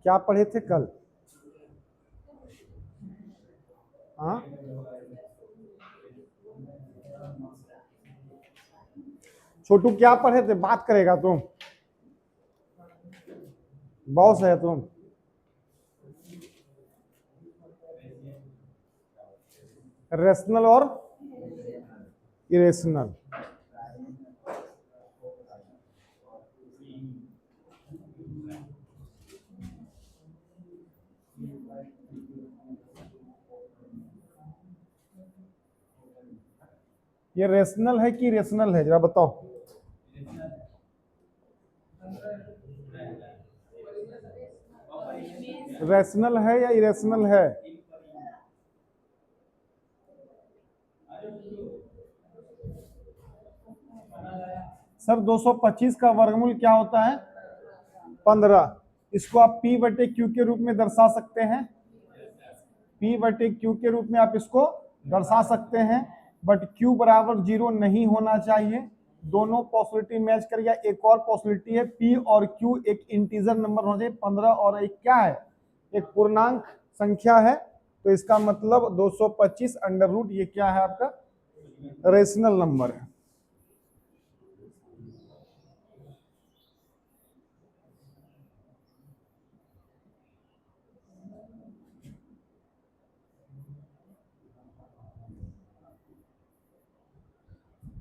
क्या पढ़े थे कल? हाँ, छोटू क्या पढ़े थे? बात करेगा तुम, बॉस है तुम। रेशनल और इरेशनल। ये रेशनल है कि इरेशनल है, जरा बताओ। रेशनल है या इरेशनल है? सर 225 का वर्गमूल क्या होता है? 15। इसको आप P बटे Q के रूप में दर्शा सकते हैं। P बटे Q के रूप में आप इसको दर्शा सकते हैं, बट Q बराबर 0 नहीं होना चाहिए। दोनों पॉसिबिलिटी मैच कर गया। एक और पॉसिबिलिटी है, P और Q एक इंटीजर नंबर होना चाहिए। 15 और एक क्या है? एक पूर्णांक संख्या है। तो इसका मतलब 225 अंडर रूट ये क्या है आपका? रेशनल नंबर है।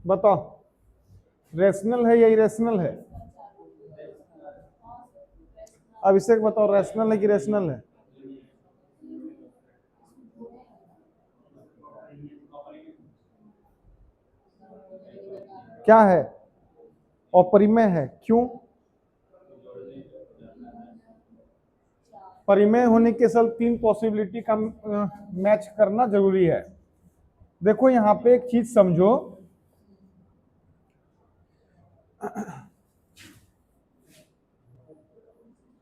बताओ, रेशनल है या इरेशनल है? अब इसे बताओ, रेशनल है कि इरेशनल है? क्या है? अपरिमेय है। क्यों? परिमेय होने के साथ 3 पॉसिबिलिटी का मैच करना जरूरी है। देखो यहां पे एक चीज समझो,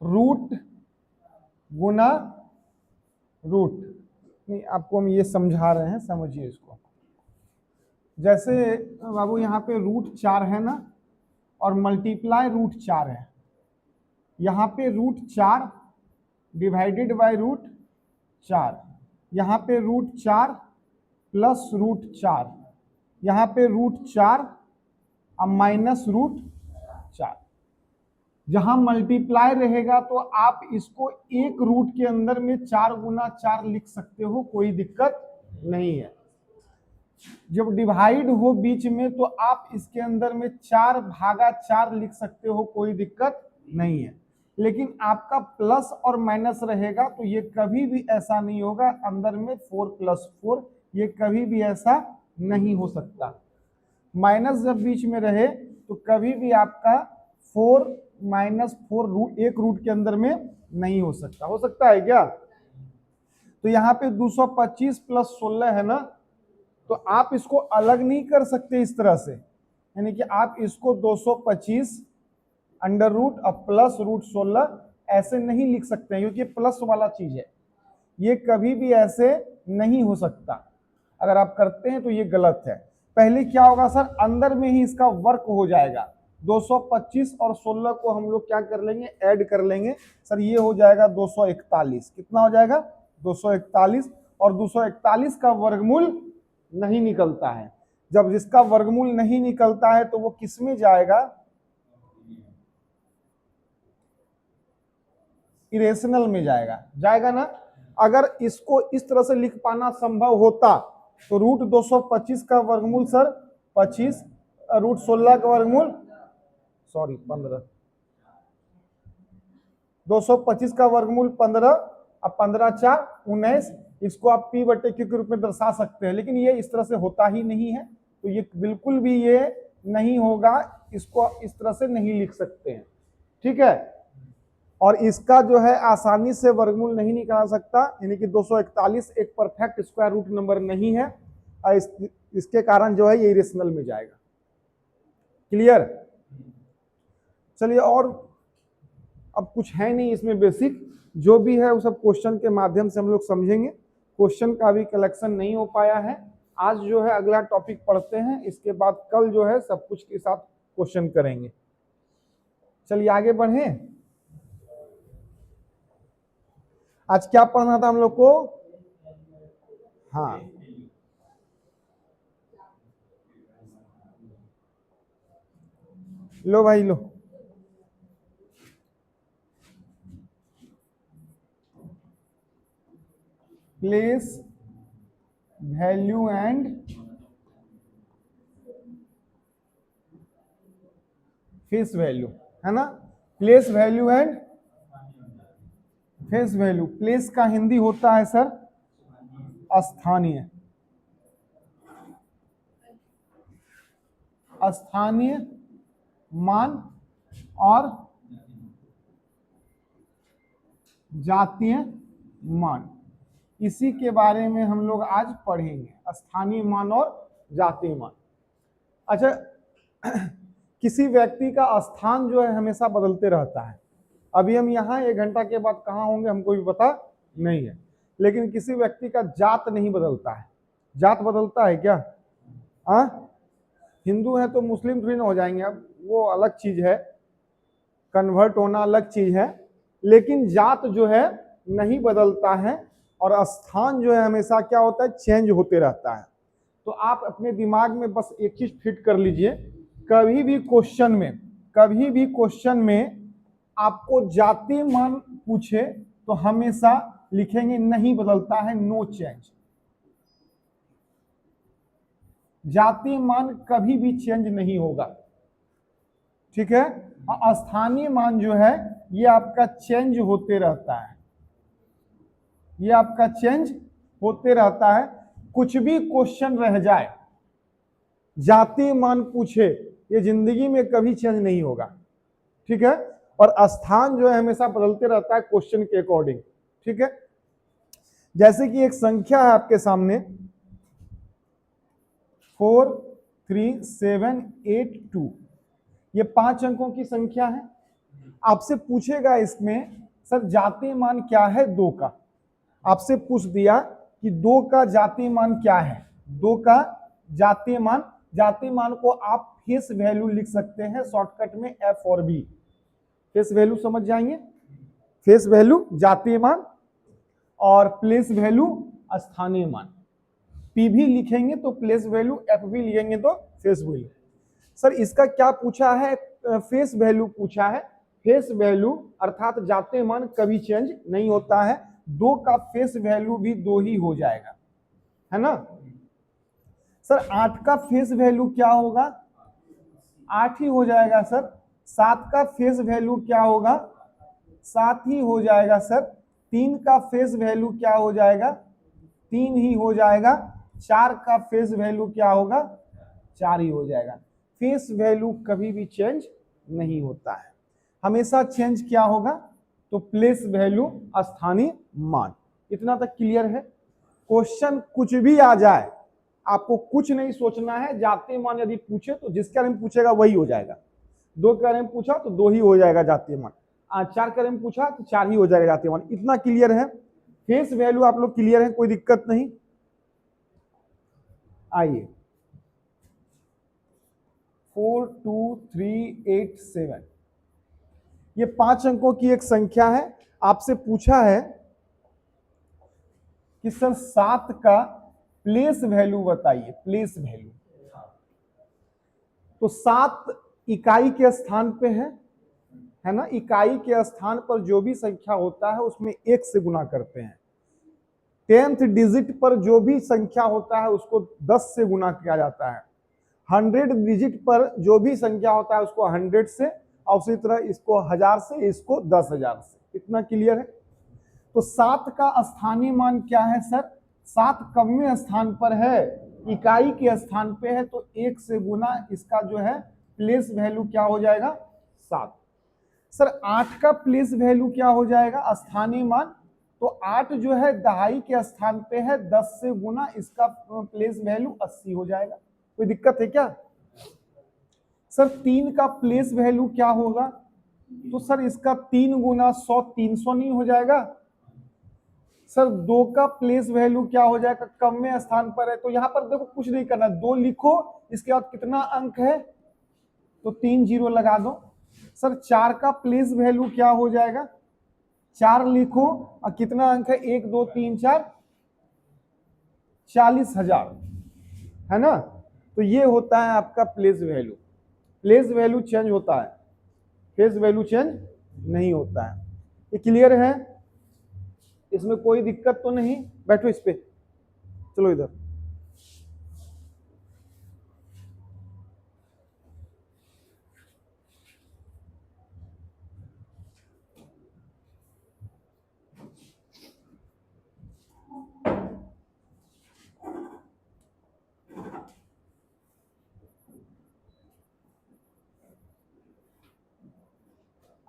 रूट गुना रूट। नहीं, आपको हम ये समझा रहे हैं, समझिए इसको। जैसे बाबू यहाँ पे √4 है ना, और मल्टीप्लाई √4 है। यहाँ पे √4 डिवाइडेड बाय √4, यहाँ पे √4 प्लस √4, यहाँ पे √4 अब माइनस √4। जहां मल्टीप्लाई रहेगा तो आप इसको एक रूट के अंदर में 4 गुना 4 लिख सकते हो, कोई दिक्कत नहीं है। जब डिवाइड हो बीच में तो आप इसके अंदर में 4/4 लिख सकते हो, कोई दिक्कत नहीं है। लेकिन आपका प्लस और माइनस रहेगा तो ये कभी भी ऐसा नहीं होगा अंदर में 4 + 4, ये कभी भी ऐसा नहीं हो सकता। माइनस जब बीच में रहे तो कभी भी आपका 4 - 4 एक रूट के अंदर में नहीं हो सकता। हो सकता है क्या? तो यहाँ पे 225 + 16 है ना, तो आप इसको अलग नहीं कर सकते इस तरह से। यानी कि आप इसको 225 अंडर रूट और प्लस √16 ऐसे नहीं लिख सकते हैं, क्योंकि प्लस वाला चीज है, ये कभी भी ऐसे नहीं हो सकता। अगर आप करते हैं तो ये गलत है। पहले क्या होगा सर, अंदर में ही इसका वर्क हो जाएगा। 225 और 16 को हम लोग क्या कर लेंगे, ऐड कर लेंगे। सर ये हो जाएगा 241। कितना हो जाएगा? 241। और 241 का वर्गमूल नहीं निकलता है। जब जिसका वर्गमूल नहीं निकलता है तो वो किस में जाएगा? इरेशनल में जाएगा। जाएगा ना? अगर इसको इस तरह से लिख पाना संभव होता तो √225 का वर्गमूल सर 25, √16 का वर्गमूल 15, 225 का वर्गमूल 15, अब 15×4 19। इसको आप P बटे Q के रूप में दर्शा सकते हैं, लेकिन ये इस तरह से होता ही नहीं है, तो ये बिल्कुल भी ये नहीं होगा। इसको इस तरह से नहीं लिख सकते हैं, ठीक है। और इसका जो है आसानी से वर्गमूल नहीं निकाल सकता, यानी कि 241 एक परफेक्ट स्क्वायर रूट नंबर नहीं है, और इसके कारण जो है ये इरेशनल में जाएगा। क्लियर? चलिए, और अब कुछ है नहीं इसमें बेसिक, जो भी है वो सब क्वेश्चन के माध्यम से हम लोग समझेंगे। क्वेश्चन का भी कलेक्शन नहीं हो पाया है। आज जो है अगला टॉपिक पढ़ते हैं, इसके बाद कल जो है सब कुछ के साथ क्वेश्चन करेंगे। चलिए आगे बढ़ें। आज क्या पढ़ना था हम लोग को? हाँ, लो भाई लो। Place value and face value, है ना। Place value and face value. Place का हिंदी होता है सर स्थानीय। स्थानीय मान और जातीय मान, इसी के बारे में हम लोग आज पढ़ेंगे, स्थानीय मान और जातीय मान। अच्छा, किसी व्यक्ति का स्थान जो है हमेशा बदलते रहता है। अभी हम यहाँ 1 घंटा के बाद कहाँ होंगे हमको भी पता नहीं है, लेकिन किसी व्यक्ति का जात नहीं बदलता है। जात बदलता है क्या? हिंदू है तो मुस्लिम थोड़ी ना हो जाएंगे, अब वो अलग चीज है, कन्वर्ट होना अलग चीज है, लेकिन जात जो है नहीं बदलता है और स्थान जो है हमेशा क्या होता है, चेंज होते रहता है। तो आप अपने दिमाग में बस एक चीज फिट कर लीजिए, कभी भी क्वेश्चन में आपको जातीय मान पूछे तो हमेशा लिखेंगे नहीं बदलता है, नो चेंज। जातीय मान कभी भी चेंज नहीं होगा, ठीक है। स्थानीय मान जो है ये आपका चेंज होते रहता है, ये आपका चेंज होते रहता है। कुछ भी क्वेश्चन रह जाए, जातीय मान पूछे, ये जिंदगी में कभी चेंज नहीं होगा, ठीक है। और स्थान जो है हमेशा बदलते रहता है क्वेश्चन के अकॉर्डिंग, ठीक है। जैसे कि एक संख्या है आपके सामने 43782, ये 5 अंकों की संख्या है। आपसे पूछेगा इसमें सर जातीय मान क्या है 2 का। आपसे पूछ दिया कि 2 का जातीय मान क्या है, 2 का जातीय मान। जातीय मान को आप फेस वैल्यू लिख सकते हैं शॉर्टकट में F और B। फेस वैल्यू समझ जाएंगे, फेस वैल्यू जातीय मान और प्लेस वैल्यू स्थानीय मान। P भी लिखेंगे तो प्लेस वैल्यू, F भी लिखेंगे तो फेस वैल्यू। सर इसका क्या पूछा है? फेस वैल्यू पूछा है। फेस वैल्यू अर्थात जातीय मान कभी चेंज नहीं होता है। 2 का फेस वैल्यू भी 2 ही हो जाएगा, है ना। सर 8 का फेस वैल्यू क्या होगा? 8 ही हो जाएगा सर। 7 का फेस वैल्यू क्या होगा? 7 ही हो जाएगा सर। 3 का फेस वैल्यू क्या हो जाएगा? 3 ही हो जाएगा। 4 का फेस वैल्यू क्या होगा? 4 ही हो जाएगा। फेस वैल्यू कभी भी चेंज नहीं होता है, हमेशा चेंज क्या होगा? तो प्लेस वैल्यू, स्थानीय मान। इतना तक क्लियर है। क्वेश्चन कुछ भी आ जाए, आपको कुछ नहीं सोचना है। जातीय मान यदि पूछे तो जिसके बारे में पूछेगा वही हो जाएगा। 2 के बारे में पूछा तो 2 ही हो जाएगा जातीय मान। 4 के बारे में पूछा तो 4 ही हो जाएगा जातीय मान। इतना क्लियर है। फेस वैल्यू आप लोग क्लियर है, कोई दिक्कत नहीं। आइए 42387, ये 5 अंकों की एक संख्या है। आपसे पूछा है कि सर 7 का प्लेस वैल्यू बताइए, प्लेस वैल्यू। तो 7 इकाई के स्थान पे है ना। इकाई के स्थान पर जो भी संख्या होता है उसमें 1 से गुना करते हैं। 10th डिजिट पर जो भी संख्या होता है उसको 10 से गुना किया जाता है। 100 डिजिट पर जो भी संख्या होता है उसको 100 से, और उसी तरह इसको 1000 से, इसको 10,000 से। इतना क्लियर है। तो 7 का स्थानीय मान क्या है सर? 7 कौवें स्थान पर है? इकाई के स्थान पे है, तो 1 से गुना इसका जो है प्लेस वैल्यू क्या हो जाएगा? 7। सर 8 का प्लेस वैल्यू क्या हो जाएगा? स्थानीय मान। तो 8 जो है दहाई के स्थान पे है, 10 से गुना इसका प्लेस वैल्यू 80 हो जाएगा। कोई दिक्कत है क्या? सर 3 का प्लेस वैल्यू क्या होगा? तो सर इसका 3 गुना 100 300 नहीं हो जाएगा? सर 2 का प्लेस वैल्यू क्या हो जाएगा, कमवें स्थान पर है, तो यहां पर देखो कुछ नहीं करना, 2 लिखो, इसके बाद कितना अंक है तो 3 जीरो लगा दो। सर 4 का प्लेस वैल्यू क्या हो जाएगा, 4 लिखो और कितना अंक है 1 2 3 4, 40,000 है ना। तो ये होता है आपका place value. Place value change होता है, फेस वैल्यू चेंज नहीं होता है। ये क्लियर है, इसमें कोई दिक्कत तो नहीं। बैठो इस पे, चलो इधर।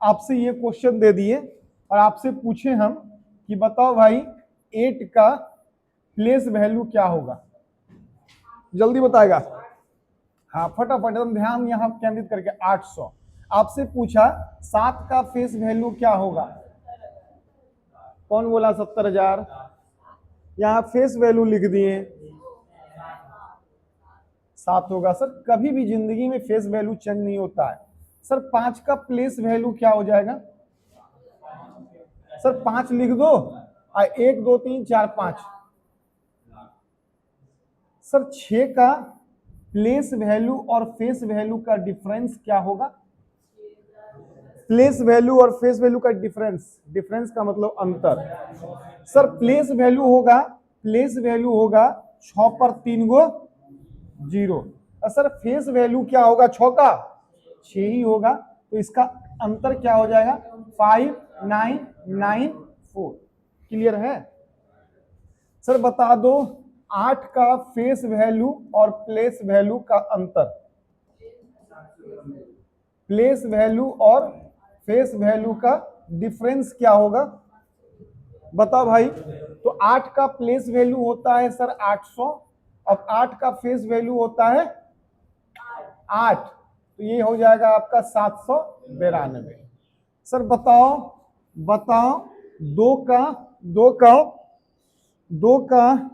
आपसे ये क्वेश्चन दे दिए और आपसे पूछे हम कि बताओ भाई 8 का प्लेस वैल्यू क्या होगा, जल्दी बताएगा। हाँ फटाफट एकदम ध्यान यहाँ केंद्रित करके। 800। आपसे पूछा 7 का फेस वैल्यू क्या होगा, कौन बोला 70,000, यहाँ फेस वैल्यू लिख दिए 7 होगा। सर कभी भी जिंदगी में फेस वैल्यू चेंज नहीं होता है। सर 5 का प्लेस वैल्यू क्या हो जाएगा, सर 5 लिख दो, 1 2 3 4 5। सर 6 का प्लेस वैल्यू और फेस वैल्यू का डिफरेंस क्या होगा, प्लेस वैल्यू और फेस वैल्यू का डिफरेंस, डिफरेंस का मतलब अंतर। सर प्लेस वैल्यू होगा, प्लेस वैल्यू होगा 6 पर 3 गो 0। सर फेस वैल्यू क्या होगा 6 का, 6 ही होगा, तो इसका अंतर क्या हो जाएगा 5994। क्लियर है। सर बता दो 8 का फेस वैल्यू और प्लेस वैल्यू का अंतर, प्लेस वैल्यू और फेस वैल्यू का डिफरेंस क्या होगा, बताओ भाई। तो 8 का प्लेस वैल्यू होता है सर 800, अब 8 का फेस वैल्यू होता है 8, तो ये हो जाएगा आपका 792। सर बताओ बताओ 2 का 2 का 2 का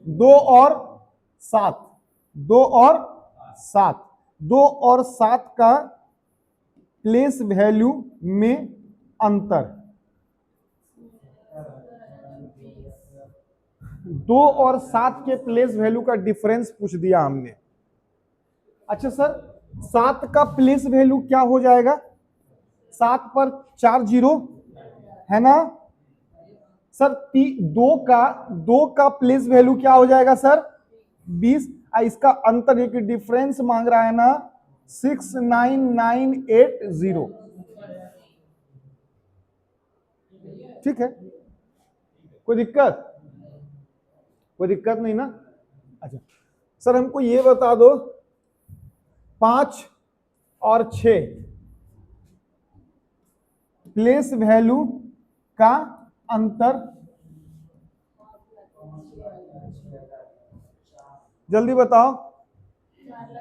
2 और 7, 2 और 7, 2 और 7 का प्लेस वैल्यू में अंतर, 2 और 7 के प्लेस वैल्यू का डिफरेंस पूछ दिया हमने। अच्छा सर 7 का प्लेस वैल्यू क्या हो जाएगा, 7 पर 4 जीरो है ना। सर 2 का प्लेस वैल्यू क्या हो जाएगा सर 20, इसका अंतर एक डिफरेंस मांग रहा है ना 69980। ठीक है, कोई दिक्कत, कोई दिक्कत नहीं ना। अच्छा सर हमको ये बता दो 5 और 6 प्लेस वैल्यू का अंतर, जल्दी बताओ।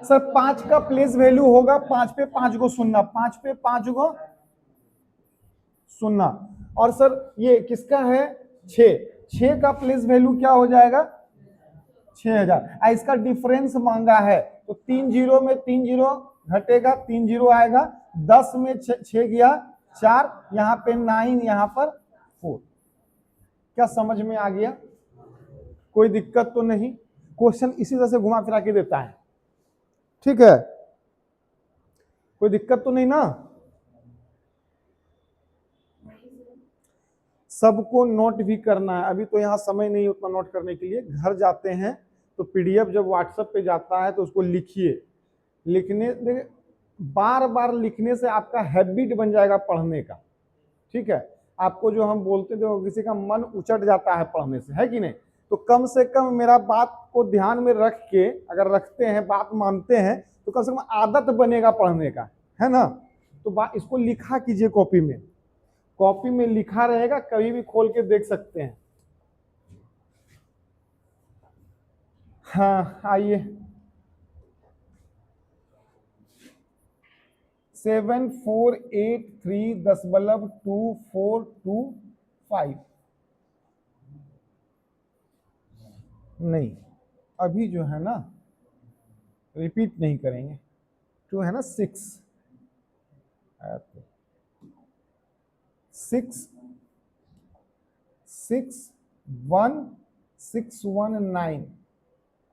सर 5 का प्लेस वैल्यू होगा 5 पे 5 को सुनना, 5 पे 5 को सुनना। और सर ये किसका है 6 का प्लेस वैल्यू क्या हो जाएगा 6000। इसका डिफरेंस मांगा है तो 3 जीरो में 3 जीरो घटेगा, 3 जीरो आएगा, 10 में 6 गया 4, यहाँ पे 9, यहाँ पर 4। क्या समझ में आ गया, कोई दिक्कत तो नहीं। क्वेश्चन इसी तरह से घुमा फिरा के देता है, ठीक है, कोई दिक्कत तो नहीं ना। सबको नोट भी करना है, अभी तो यहाँ समय नहीं उतना नोट करने के लिए, घर जाते हैं तो पीडीएफ जब व्हाट्सएप पे जाता है तो उसको लिखिए, लिखने बार बार लिखने से आपका हैबिट बन जाएगा पढ़ने का, ठीक है। आपको जो हम बोलते थे किसी का मन उचट जाता है पढ़ने से, है कि नहीं। तो कम से कम मेरा बात को ध्यान में रख के अगर रखते हैं, बात मानते हैं, तो कम से कम आदत बनेगा पढ़ने का, है ना। तो इसको लिखा कीजिए कॉपी में, कॉपी में लिखा रहेगा, कभी भी खोल के देख सकते हैं। हाँ आइए 7483.2425 नहीं, अभी जो है ना रिपीट नहीं करेंगे। 2 है ना 6, 6 6 1 6 1 9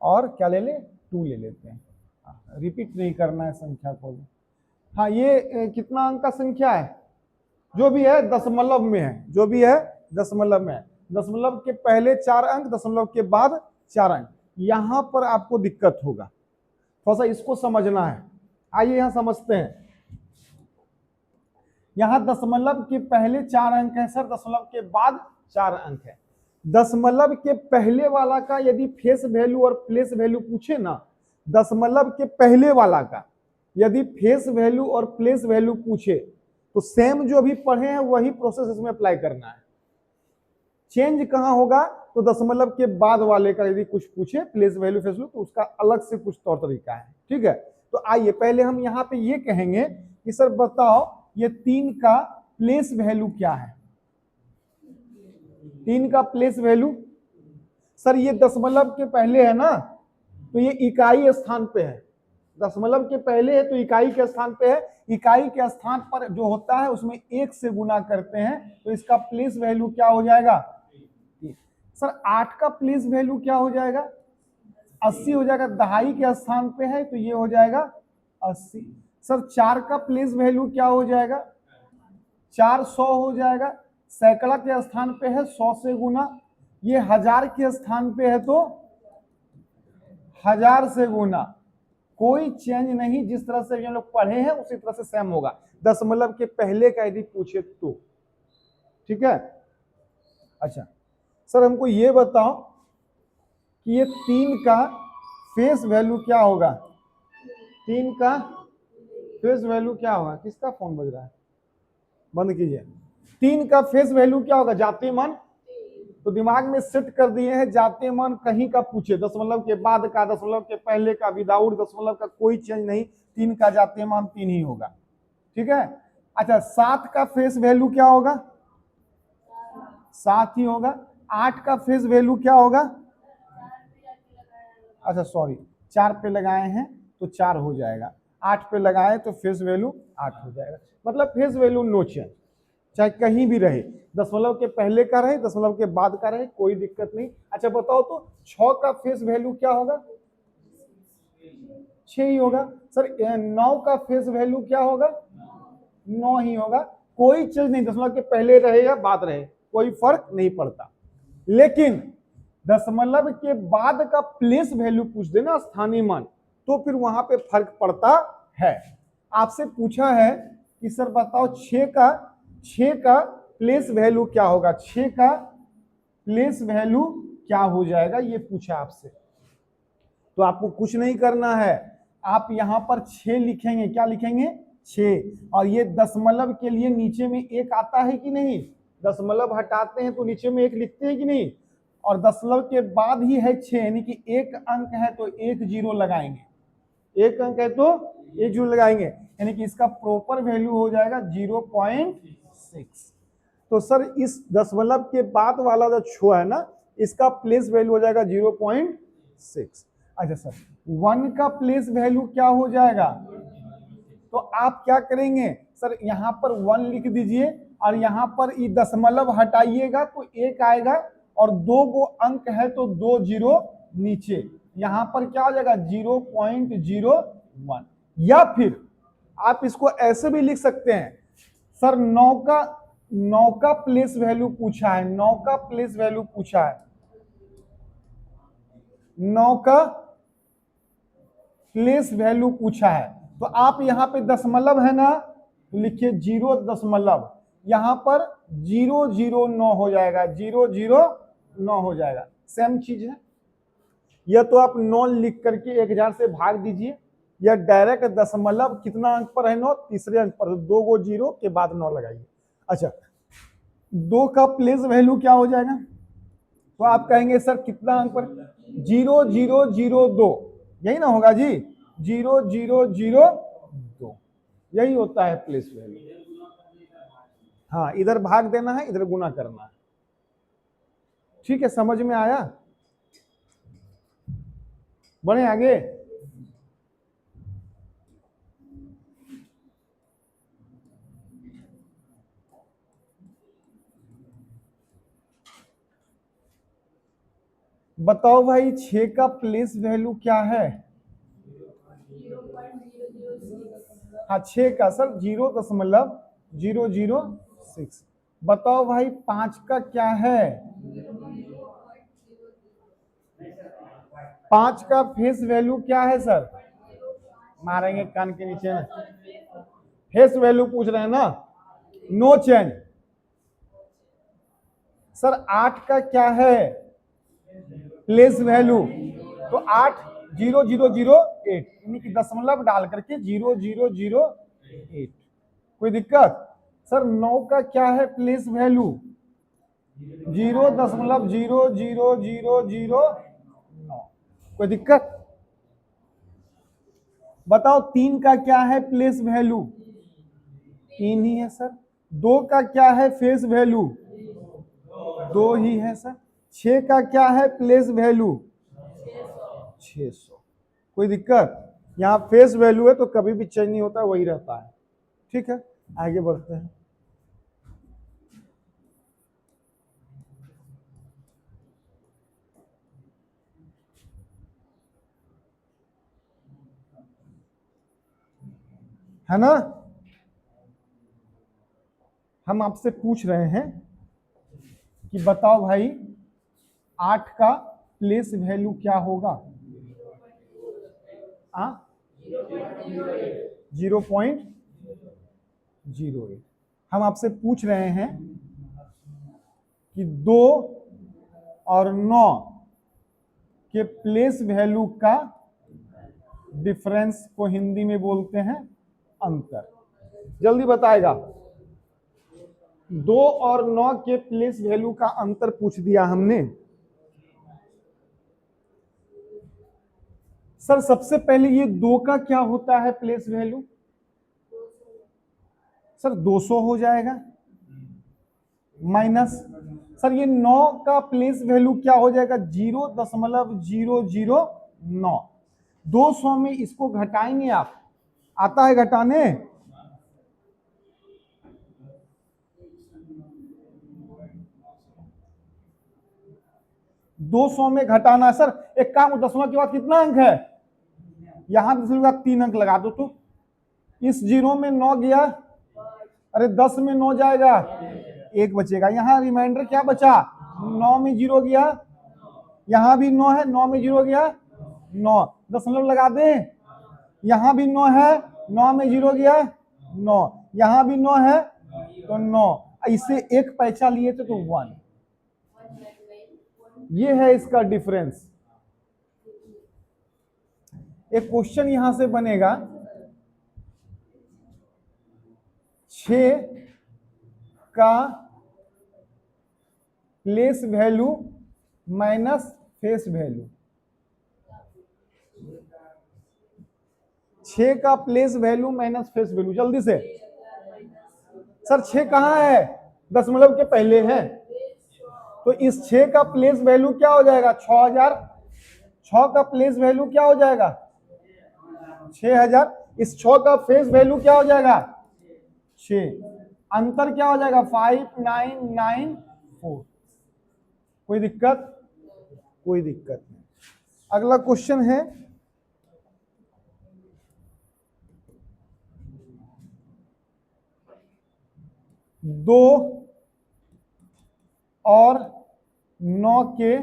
और क्या ले ले 2 ले लेते हैं। रिपीट नहीं करना है संख्या को भी। हाँ, ये कितना अंक का संख्या है? जो भी है दशमलव में है, जो भी है दशमलव में है। दशमलव के पहले 4 अंक, दशमलव के बाद 4 अंक। यहां पर आपको दिक्कत होगा, थोड़ा सा इसको समझना है। आइए यहां समझते हैं। यहां दशमलव के पहले 4 अंक है सर, दशमलव के बाद 4 अंक है। दशमलव के पहले वाला का यदि फेस वैल्यू और प्लेस वैल्यू पूछे ना, दशमलव के पहले वाला का यदि फेस वैल्यू और प्लेस वैल्यू पूछे तो सेम जो अभी पढ़े हैं वही प्रोसेस इसमें अप्लाई करना है। चेंज कहां होगा? तो दशमलव के बाद वाले का यदि कुछ पूछे प्लेस वैल्यू फेस वैल्यू, तो उसका अलग से कुछ तौर तरीका है। ठीक है, तो आइए पहले हम यहां पे ये कहेंगे कि सर बताओ ये 3 का प्लेस वैल्यू क्या है? 3 का प्लेस वैल्यू सर ये दशमलव के पहले है ना, तो ये इकाई स्थान पे है। दशमलव के पहले है तो इकाई के स्थान पे है। इकाई के स्थान पर जो होता है उसमें 1 से गुना करते हैं, तो इसका प्लेस वैल्यू क्या हो जाएगा? सर 8 का प्लेस वैल्यू क्या हो जाएगा? 80 हो जाएगा। दहाई के स्थान पे है तो ये हो जाएगा 80। सर 4 का प्लेस वैल्यू क्या हो जाएगा? 400 हो जाएगा। सैकड़ा के स्थान पे है 100 से गुना। ये 1000 के स्थान पे है तो 1000 से गुना। कोई चेंज नहीं, जिस तरह से हम लोग पढ़े हैं उसी तरह से सेम होगा, दशमलव के पहले का यदि पूछे तो। ठीक है, अच्छा सर हमको ये बताओ कि ये 3 का फेस वैल्यू क्या होगा? 3 का फेस वैल्यू क्या होगा? किसका फोन बज रहा है? बंद कीजिए। 3 का फेस वैल्यू क्या होगा? जातीय मान। तो दिमाग में सेट कर दिए हैं, जातीय मान कहीं का पूछे, दशमलव के बाद का, दशमलव के पहले का, विदाउट दशमलव का कोई चेंज नहीं, 3 का जातीय मान 3 ही होगा। ठीक है, अच्छा 7 का फेस वैल्यू क्या होगा? 7 ही होगा। 8 का फेस वैल्यू क्या होगा? अच्छा सॉरी, 4 पे लगाए हैं तो 4 हो जाएगा, 8 पे लगाए तो फेस वैल्यू 8 हो जाएगा। मतलब फेस वैल्यू नो चेंज, चाहे कहीं भी रहे, दशमलव के पहले का रहे, दशमलव के बाद का रहे, कोई दिक्कत नहीं। अच्छा बताओ तो 6 का फेस वैल्यू क्या होगा? 6 ही होगा। सर 9 का फेस वैल्यू क्या होगा? 9 ही होगा। कोई चीज नहीं, दशमलव के पहले रहे या बाद रहे कोई फर्क नहीं पड़ता। लेकिन दशमलव के बाद का प्लेस वैल्यू पूछ देना, स्थानीय मान, तो फिर वहां पे फर्क पड़ता है। आपसे पूछा है कि सर बताओ 6 का प्लेस वैल्यू क्या होगा? 6 का प्लेस वैल्यू क्या हो जाएगा, ये पूछा आपसे। तो आपको कुछ नहीं करना है, आप यहां पर 6 लिखेंगे। क्या लिखेंगे? 6। और ये दशमलव के लिए नीचे में 1 आता है कि नहीं? दशमलव हटाते हैं तो नीचे में 1 लिखते हैं कि नहीं? और दशमलव के बाद ही है 6, यानी कि 1 अंक है तो 1 0 लगाएंगे। 1 अंक है तो 1 0 लगाएंगे, यानी कि इसका प्रॉपर वैल्यू हो जाएगा 0.6। तो सर इस दशमलव के बाद वाला जो छो है ना, इसका प्लेस वैल्यू हो जाएगा 0.6। अच्छा सर 1 का प्लेस वैल्यू क्या हो जाएगा? तो आप क्या करेंगे सर, यहां पर 1 लिख दीजिए और यहां पर ये दशमलव हटाइएगा तो 1 आएगा, और 2 को अंक है तो 2 0 नीचे, यहां पर क्या हो जाएगा 0.01। या फिर आप इसको ऐसे भी लिख सकते हैं, सर 9 का प्लेस वैल्यू पूछा है, 9 का प्लेस वैल्यू पूछा है, 9 का प्लेस वैल्यू पूछा है, तो आप यहां पे दशमलव है ना, तो लिखिए 0., यहां पर 009 हो जाएगा, 009 हो जाएगा। सेम चीज है, या तो आप 9 लिख करके 1000 से भाग दीजिए, या डायरेक्ट दशमलव कितना अंक पर है 9, तीसरे अंक पर, 2 को 0 के बाद 9 लगाइए। अच्छा 2 का प्लेस वैल्यू क्या हो जाएगा? तो आप कहेंगे सर कितना अंक पर? 0002, यही ना होगा जी, 0002, यही होता है प्लेस वैल्यू। हाँ, इधर भाग देना है, इधर गुना करना है। ठीक है, समझ में आया? बढ़े आगे। बताओ भाई 6 का प्लेस वैल्यू क्या है? हाँ 6 का सर 0.006। बताओ भाई 5 का क्या है? 5 का फेस वैल्यू क्या है सर? मारेंगे कान के नीचे में। फेस वैल्यू पूछ रहे हैं ना, नो चेंज। सर 8 का क्या है प्लेस वैल्यू? तो 80008 यानी कि दशमलव डाल करके 0008। कोई दिक्कत? सर 9 का क्या है प्लेस वैल्यू? 0.00009। कोई दिक्कत? बताओ 3 का क्या है प्लेस वैल्यू? 3 ही है सर। 2 का क्या है फेस वैल्यू? 2 ही है सर। 6 का क्या है प्लेस वैल्यू? 600। कोई दिक्कत? यहाँ फेस वैल्यू है तो कभी भी चेंज नहीं होता, वही रहता है। ठीक है, आगे बढ़ते हैं। है ना, हम आपसे पूछ रहे हैं कि बताओ भाई 8 का प्लेस वैल्यू क्या होगा? 0.08। हम आपसे पूछ रहे हैं कि 2 और 9 के प्लेस वैल्यू का डिफरेंस को हिंदी में बोलते हैं अंतर। जल्दी बताएगा। 2 और 9 के प्लेस वैल्यू का अंतर पूछ दिया हमने। सर सबसे पहले ये 2 का क्या होता है प्लेस वैल्यू? सर 200 हो जाएगा माइनस। सर ये 9 का प्लेस वैल्यू क्या हो जाएगा? 0.009। 200 में इसको घटाएंगे आप, आता है घटाने? दो सौ में घटाना। सर एक काम, दशमलव के बाद कितना अंक है? यहां दशमलव के बाद 3 अंक लगा दो। तो इस 0 में 9 गया, अरे 10 में 9 जाएगा, 1 बचेगा। यहाँ रिमाइंडर क्या बचा? 9 में 0 गया, यहां भी 9 है, 9 में 0 गया 9, दशमलव लगा दें। यहां भी 9 है, 9 में 0 गया 9, यहां भी 9 है तो 9, इसे 1 पैसा लिए थे तो 1। ये है इसका डिफरेंस। एक क्वेश्चन यहां से बनेगा, 6 का place value minus face value. 6 का place value minus face value, जल्दी से। सर 6 कहां है? दशमलव के पहले है, तो इस 6 का प्लेस वैल्यू क्या हो जाएगा? 6000। 6 का प्लेस वैल्यू क्या हो जाएगा? 6000। इस 6 का फेस वैल्यू क्या हो जाएगा? 6। अंतर क्या हो जाएगा? 5994। कोई दिक्कत? कोई दिक्कत नहीं। अगला क्वेश्चन है, दो और 9 के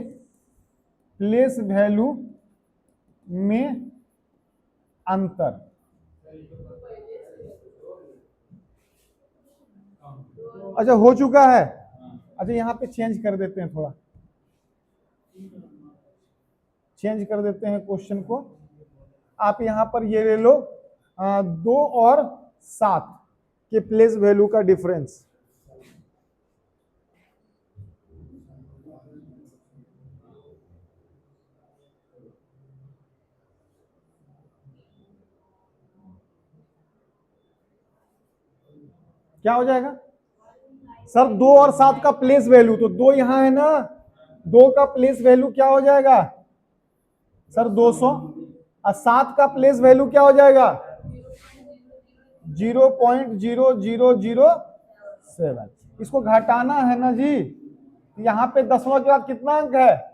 प्लेस वैल्यू में अंतर। अच्छा हो चुका है। अच्छा यहां पे चेंज कर देते हैं, थोड़ा चेंज कर देते हैं क्वेश्चन को। आप यहां पर ये ले लो, 2 और 7 के प्लेस वैल्यू का डिफरेंस। क्या हो जाएगा? सर 2 और 7 का प्लेस वैल्यू, तो 2 यहां है ना, 2 का प्लेस वैल्यू क्या हो जाएगा? सर 200 और 7 का प्लेस वैल्यू क्या हो जाएगा 0.0007। इसको घटाना है ना जी। यहाँ पे दशमलव के बाद कितना अंक है,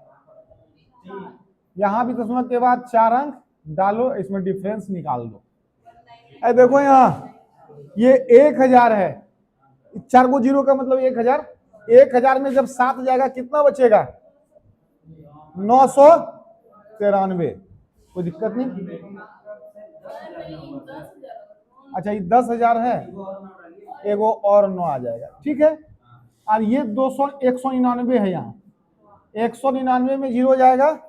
यहाँ भी दशमलव के बाद 4 अंक डालो, इसमें डिफरेंस निकाल दो। अरे देखो यहाँ ये 1000 है, 4 को 0 का मतलब 1000। 1000 में जब 7 जाएगा कितना बचेगा 993। कोई दिक्कत नहीं। अच्छा ये 10,000 है, एगो और 9 आ जाएगा, ठीक है। और ये 199 है, यहाँ 199 में 0 जाएगा,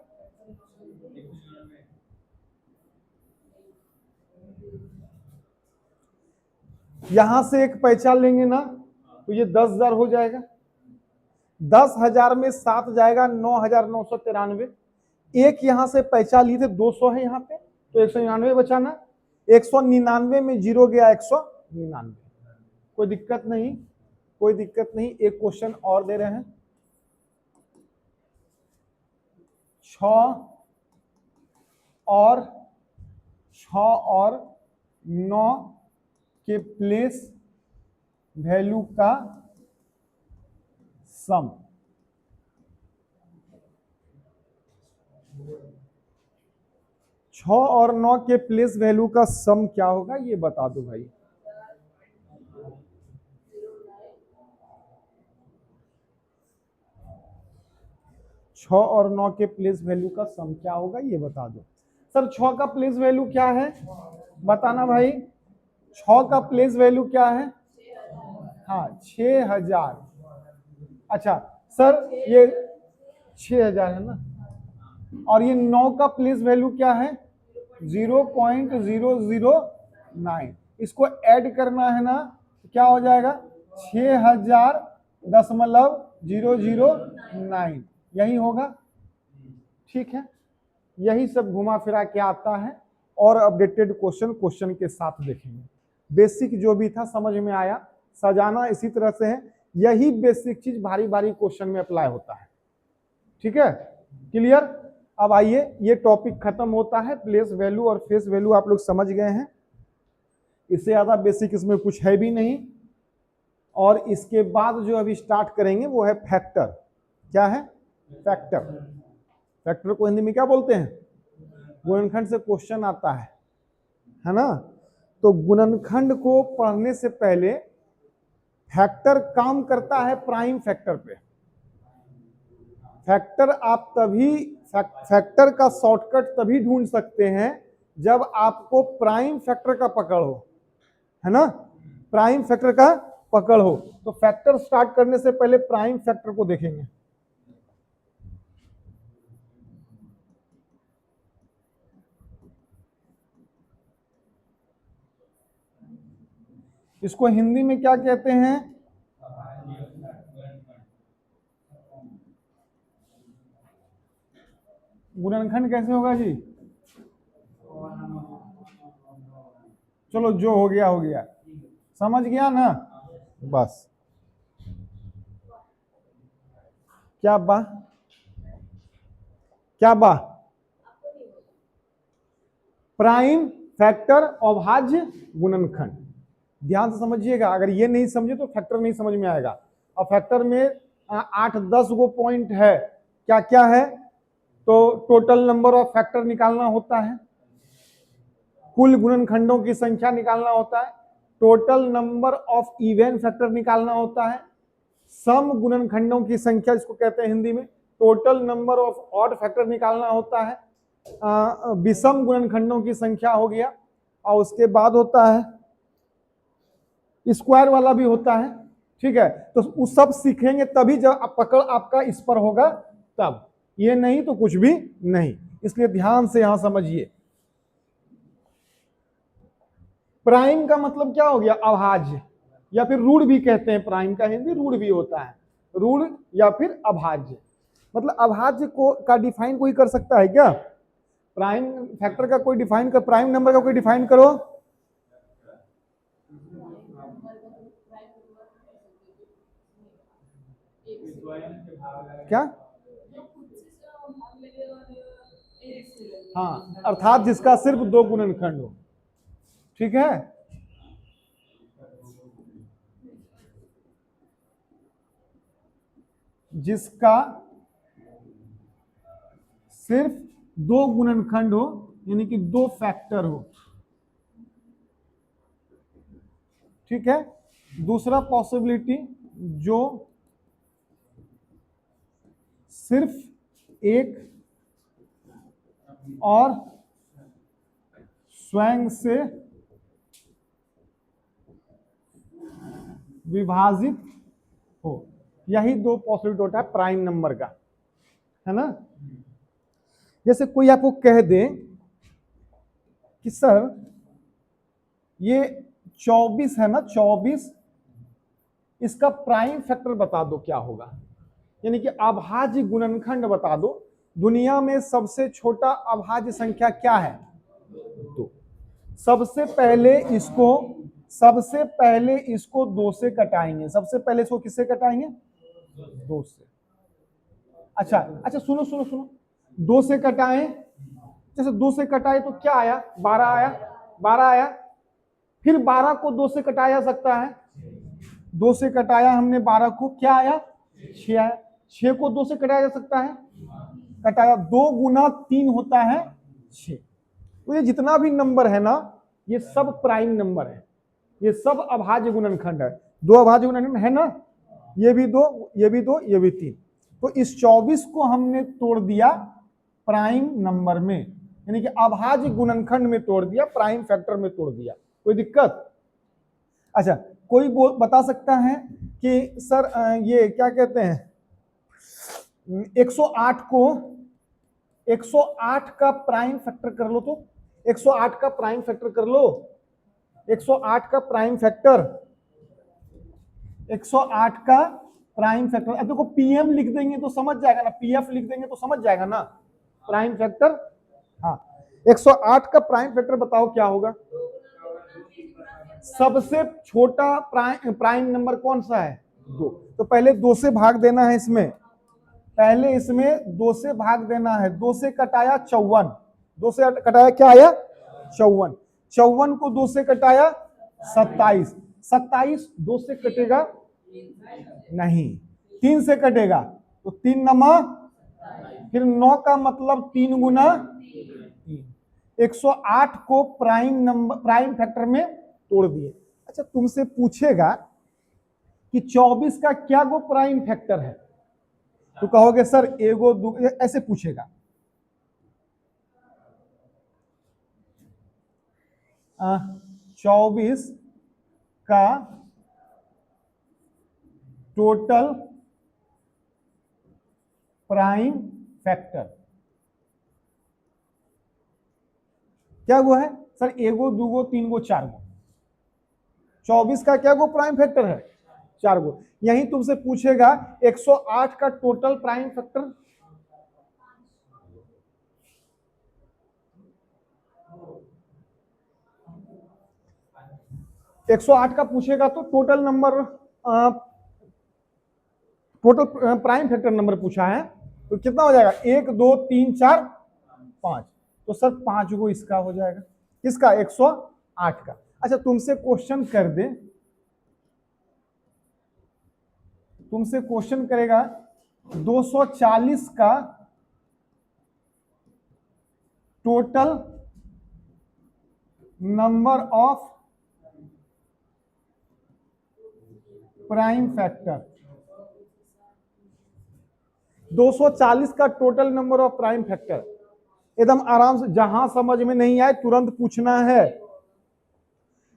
यहां से एक पहचान लेंगे ना तो ये 10,000 हो जाएगा। 10,000 में 7 जाएगा 9,993। एक यहां से पहचान लिए थे 200 है यहाँ पे, तो 199 बचाना। 199 में 0 गया 199। कोई दिक्कत नहीं, कोई दिक्कत नहीं। एक क्वेश्चन और दे रहे हैं, 6 और 9 के प्लेस वैल्यू का सम। छह और 9 के प्लेस वैल्यू का सम क्या होगा ये बता दो भाई। छह और 9 के प्लेस वैल्यू का सम क्या होगा ये बता दो। सर 6 का प्लेस वैल्यू क्या है बताना भाई। 6 का प्लेस वैल्यू क्या है, हाँ 6000। अच्छा सर ये 6000 है ना, और ये 9 का प्लेस वैल्यू क्या है 0.009। इसको ऐड करना है ना तो क्या हो जाएगा 6000.009, यही होगा, ठीक है। यही सब घुमा फिरा के आता है। और अपडेटेड क्वेश्चन के साथ देखेंगे। बेसिक जो भी था समझ में आया, सजाना इसी तरह से है। यही बेसिक चीज भारी भारी क्वेश्चन में अप्लाई होता है, ठीक है, क्लियर। अब आइए ये टॉपिक खत्म होता है। प्लेस वैल्यू और फेस वैल्यू आप लोग समझ गए हैं, इससे ज्यादा बेसिक इसमें कुछ है भी नहीं। और इसके बाद जो अभी स्टार्ट करेंगे वो है फैक्टर। क्या है फैक्टर। फैक्टर को हिंदी में क्या बोलते हैं, गुणनखंड से क्वेश्चन आता है ना। तो गुणनखंड को पढ़ने से पहले फैक्टर काम करता है प्राइम फैक्टर पे। फैक्टर आप तभी फैक्टर का शॉर्टकट तभी ढूंढ सकते हैं जब आपको प्राइम फैक्टर का पकड़ हो, है ना, प्राइम फैक्टर का पकड़ हो। तो फैक्टर स्टार्ट करने से पहले प्राइम फैक्टर को देखेंगे। इसको हिंदी में क्या कहते हैं, गुणनखंड कैसे होगा जी, चलो जो हो गया हो गया, समझ गया ना, बस। क्या बा, क्या बा, प्राइम फैक्टर अभाज्य गुणनखंड। ध्यान से समझिएगा, अगर ये नहीं समझे तो फैक्टर नहीं समझ में आएगा। और फैक्टर में 8-10 गो पॉइंट है। क्या क्या है, तो टोटल नंबर ऑफ फैक्टर निकालना होता है, कुल गुणनखंडों की संख्या निकालना होता है, total number of even factor निकालना होता है, सम गुणनखंडों की संख्या जिसको कहते हैं हिंदी में, total number of odd factor निकालना होता है, विषम गुणनखंडों की संख्या हो गया, और उसके बाद होता है स्क्वायर वाला भी होता है, ठीक है। तो उस सब सीखेंगे तभी जब पकड़ आपका इस पर होगा तब, ये नहीं तो कुछ भी नहीं। इसलिए ध्यान से यहां समझिए। प्राइम का मतलब क्या हो गया अभाज्य, या फिर रूढ़ भी कहते हैं, प्राइम का हिंदी रूढ़ भी होता है, रूढ़ या फिर अभाज्य। मतलब अभाज्य को का डिफाइन कोई कर सकता है क्या, प्राइम फैक्टर का कोई डिफाइन कर, प्राइम नंबर का कोई डिफाइन करो। क्या हाँ, अर्थात जिसका सिर्फ 2 गुणनखंड हो। ठीक है, जिसका सिर्फ 2 गुणनखंड हो, यानी कि 2 फैक्टर हो। ठीक है, दूसरा पॉसिबिलिटी, जो सिर्फ एक और स्वयं से विभाजित हो। यही 2 पॉसिबिलिटी होता है प्राइम नंबर का, है ना। जैसे कोई आपको कह दे कि सर ये 24 है ना, 24, इसका प्राइम फैक्टर बता दो क्या होगा, यानी कि अभाज्य गुणनखंड बता दो। दुनिया में सबसे छोटा अभाज्य संख्या क्या है? 2। सबसे पहले इसको 2 से कटाएंगे। सबसे पहले इसको किससे कटाएंगे? 2 से। अच्छा, सुनो 2 से कटाएं, जैसे 2 से कटाए तो क्या आया? 12 आया। फिर 12 को 2 से कटाया जा सकता है। 2 से कटाया हमने 12 को, क्या आया? 6 आया। 6 को 2 से कटाया जा सकता है, कटाया। 2 गुना 3 होता है 6। तो ये जितना भी नंबर है ना, ये सब प्राइम नंबर है, ये सब अभाज्य गुणनखंड है। 2 अभाज्य गुणनखंड है ना, ये भी 2, ये भी 2, ये भी 3। तो इस 24 को हमने तोड़ दिया प्राइम नंबर में, यानी कि अभाज्य गुणनखंड में तोड़ दिया, प्राइम फैक्टर में तोड़ दिया। कोई दिक्कत? अच्छा, कोई बता सकता है कि सर ये क्या कहते हैं, 108 को 108 का प्राइम फैक्टर कर लो, तो 108 का प्राइम फैक्टर कर लो। 108 का प्राइम फैक्टर, 108 का प्राइम फैक्टर, अब देखो पीएम लिख देंगे तो समझ जाएगा ना, पीएफ लिख देंगे तो समझ जाएगा ना प्राइम फैक्टर। हाँ, 108 का प्राइम फैक्टर बताओ क्या होगा? सबसे छोटा प्राइम नंबर कौन सा है? 2। तो पहले 2 से भाग देना है इसमें, पहले इसमें 2 से भाग देना है। 2 से कटाया 54, 2 से कटाया क्या आया? 54। 54 को 2 से कटाया 27, 27 2 से कटेगा नहीं, 3 से कटेगा, तो 3 नमा, फिर 9 का मतलब 3 गुना 3। 108 को प्राइम फैक्टर में तोड़ दिए। अच्छा, तुमसे पूछेगा कि 24 का क्या गो प्राइम फैक्टर है, तो कहोगे सर एगो दो, ऐसे पूछेगा। 24 का टोटल प्राइम फैक्टर क्या गो है? सर एगो, दूगो, 3 गो, 4 गो। 24 का क्या गो प्राइम फैक्टर है? 4 गो। यही तुमसे पूछेगा 108 का टोटल प्राइम फैक्टर, एक 108 का पूछेगा तो total number, total prime factor number पूछा है, तो कितना हो जाएगा? 1 2 3 4 5। तो सर 5 गो इसका हो जाएगा, किसका? 108 का। अच्छा, तुमसे क्वेश्चन कर दे, तुमसे क्वेश्चन करेगा 240 का total number of prime factor, 240 का total number of prime factor. एकदम आराम से, जहां समझ में नहीं आए तुरंत पूछना है।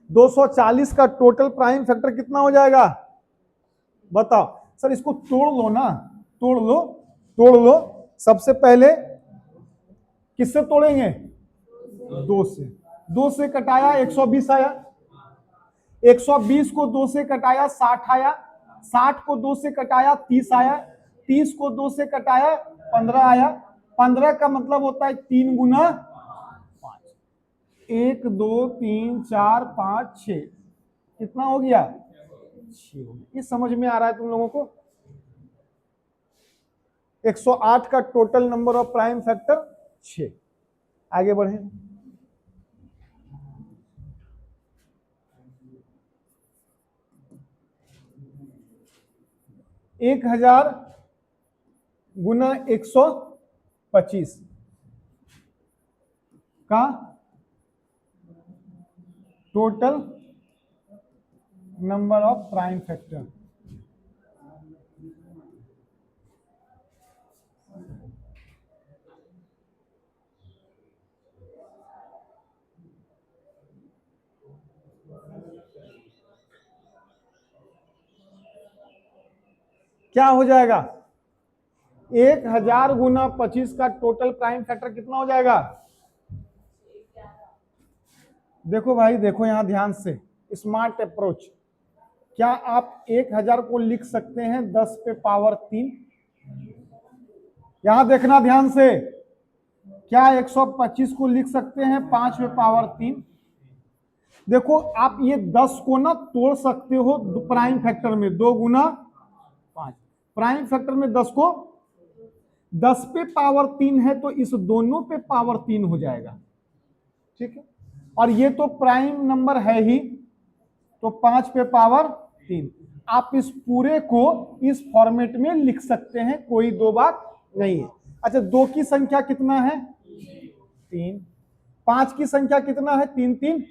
240 का टोटल प्राइम फैक्टर कितना हो जाएगा? बताओ सर, इसको तोड़ लो ना, तोड़ लो। सबसे पहले किससे तोड़ेंगे? 2 से। 2 से कटाया 120 आया, 120 को 2 से कटाया 60 आया, 60 को 2 से कटाया 30 आया, 30 को 2 से कटाया 15 आया। 15 का मतलब होता है 3 गुना 5। 1 2 3 4 5 6, कितना हो गया? 6 हो गया। ये समझ में आ रहा है तुम लोगों को? 108 का total number of prime factor 6। आगे बढ़े। 1000 गुना 125 का total number of prime factor. क्या हो जाएगा? 1000 गुना 25 का टोटल प्राइम फैक्टर कितना हो जाएगा? देखो भाई, देखो यहां ध्यान से, स्मार्ट अप्रोच। क्या आप 1000 को लिख सकते हैं 10 पे पावर 3? यहां देखना ध्यान से। क्या 125 को लिख सकते हैं 5 पे पावर 3? देखो आप ये 10 को ना तोड़ सकते हो प्राइम फैक्टर में, 2 गुना 5। प्राइम फैक्टर में 10 को 10 पे पावर 3 है तो इस दोनों पे पावर 3 हो जाएगा। ठीक है, और ये तो प्राइम नंबर है ही, तो 5 पे पावर 3। आप इस पूरे को इस फॉर्मेट में लिख सकते हैं, कोई दो बात नहीं है। अच्छा, 2 की संख्या कितना है? 3। 5 की संख्या कितना है? 3 3